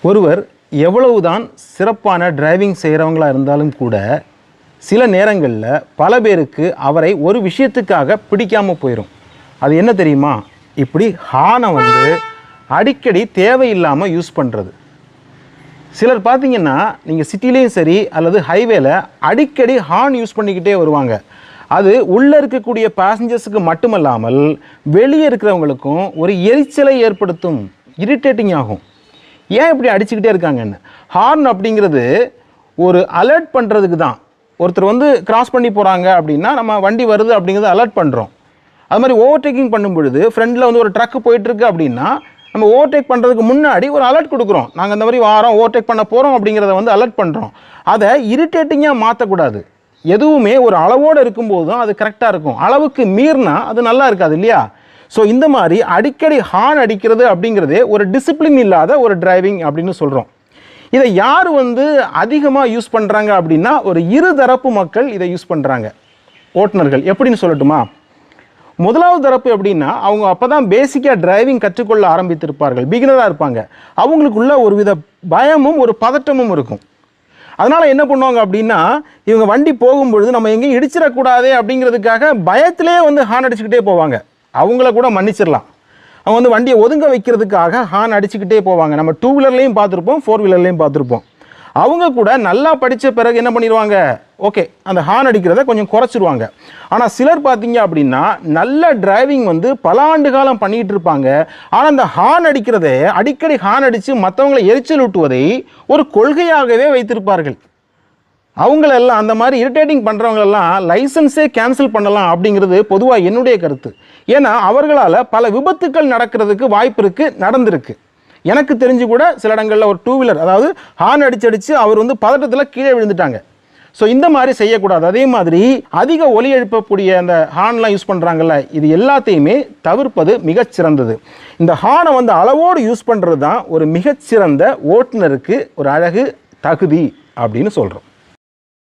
ஒருவர் எவ்வளவுதான் சிறப்பான டிரைவிங் செய்கிறவங்களா இருந்தாலும் கூட சில நேரங்களில் பல பேருக்கு அவரை ஒரு விஷயத்துக்காக பிடிக்காமல் போயிடும். அது என்ன தெரியுமா? இப்படி ஹார்னை அடிக்கடி தேவையில்லாமல் யூஸ் பண்ணுறது. சிலர் பார்த்தீங்கன்னா நீங்கள் சிட்டிலேயும் சரி அல்லது ஹைவேல அடிக்கடி ஹார்ன் யூஸ் பண்ணிக்கிட்டே வருவாங்க. அது உள்ளே இருக்கக்கூடிய பேசஞ்சர்ஸுக்கு மட்டுமல்லாமல் வெளியே இருக்கிறவங்களுக்கும் ஒரு எரிச்சலை ஏற்படுத்தும், இரிட்டேட்டிங் ஆகும். ஏன் இப்படி அடிச்சுக்கிட்டே இருக்காங்கன்னு. ஹார்ன் அப்படிங்கிறது ஒரு அலர்ட் பண்ணுறதுக்கு தான். ஒருத்தர் கிராஸ் பண்ணி போகிறாங்க அப்படின்னா நம்ம வண்டி வருது அப்படிங்கிறத அலர்ட் பண்ணுறோம். அது மாதிரி ஓவர்டேக்கிங் பண்ணும் பொழுது ஃப்ரெண்டில் ஒரு ட்ரக்கு போயிட்டுருக்கு அப்படின்னா நம்ம ஓவர்டேக் பண்ணுறதுக்கு முன்னாடி ஒரு அலர்ட் கொடுக்குறோம். நாங்கள் இந்த மாதிரி வாரம் ஓவர்டேக் பண்ண போகிறோம் அப்படிங்கிறத அலர்ட் பண்ணுறோம். அதை இரிட்டேட்டிங்காக மாற்றக்கூடாது. எதுவுமே ஒரு அளவோடு இருக்கும்போது தான் அது கரெக்டாக இருக்கும். அளவுக்கு மீறினா அது நல்லா இருக்காது இல்லையா? ஸோ இந்த மாதிரி அடிக்கடி ஹார்ன் அடிக்கிறது அப்படிங்கிறதே ஒரு டிசிப்ளின் இல்லாத ஒரு டிரைவிங் அப்படின்னு சொல்கிறோம். இதை யார் அதிகமாக யூஸ் பண்ணுறாங்க அப்படின்னா ஒரு இருதரப்பு மக்கள் இதை யூஸ் பண்ணுறாங்க. ஓட்டுநர்கள் எப்படின்னு சொல்லட்டுமா? முதலாவது தரப்பு அப்படின்னா அவங்க அப்போ தான் பேசிக்காக டிரைவிங் கற்றுக்கொள்ள ஆரம்பித்திருப்பார்கள், பிகினராக இருப்பாங்க. அவங்களுக்குள்ள ஒரு வித பயமும் ஒரு பதட்டமும் இருக்கும். அதனால் என்ன பண்ணுவாங்க அப்படின்னா இவங்க வண்டி போகும்பொழுது நம்ம எங்கேயும் இடிச்சிடக்கூடாதே அப்படிங்கிறதுக்காக பயத்திலே ஹார்ன் அடிச்சுக்கிட்டே போவாங்க. அவங்கள கூட மன்னிச்சிடலாம். அவங்க வண்டியை ஒதுங்க வைக்கிறதுக்காக ஹார்ன் அடிச்சுக்கிட்டே போவாங்க. நம்ம 2 வீலர்லேயும் பார்த்துருப்போம், 4 வீலர்லேயும் பார்த்துருப்போம். அவங்க கூட நல்லா படித்த பிறகு என்ன பண்ணிடுவாங்க, ஓகே அந்த ஹார்ன் அடிக்கிறத கொஞ்சம் குறைச்சிருவாங்க. ஆனால் சிலர் பார்த்தீங்க அப்படின்னா நல்ல டிரைவிங் பல ஆண்டு காலம் பண்ணிகிட்டு இருப்பாங்க. ஆனால் அந்த ஹார்ன் அடிக்கிறதை அடிக்கடி ஹார்ன் அடித்து மற்றவங்களை எரிச்சல் ஊட்டுவதை ஒரு கொள்கையாகவே வைத்திருப்பார்கள். அவங்களெல்லாம் அந்த மாதிரி இரிட்டேட்டிங் பண்ணுறவங்களெல்லாம் லைசன்ஸே கேன்சல் பண்ணலாம் அப்படிங்கிறது பொதுவாக என்னுடைய கருத்து. ஏன்னா அவர்களால் பல விபத்துக்கள் நடக்கிறதுக்கு வாய்ப்பு இருக்குது, நடந்திருக்கு. எனக்கு தெரிஞ்சு கூட சில இடங்களில் ஒரு 2 வீலர் அதாவது ஹார்ன் அடிச்சு அவர் பதட்டத்தில் கீழே விழுந்துட்டாங்க. ஸோ இந்த மாதிரி செய்யக்கூடாது. அதே மாதிரி அதிக ஒலி எழுப்பக்கூடிய அந்த ஹார்ன்லாம் யூஸ் பண்ணுறாங்கல்ல, இது எல்லாத்தையுமே தவிர்ப்பது மிகச்சிறந்தது. இந்த ஹார்னை அளவோடு யூஸ் பண்ணுறது தான் ஒரு மிகச்சிறந்த ஓட்டுநருக்கு ஒரு அழகு, தகுதி அப்படின்னு சொல்கிறோம்.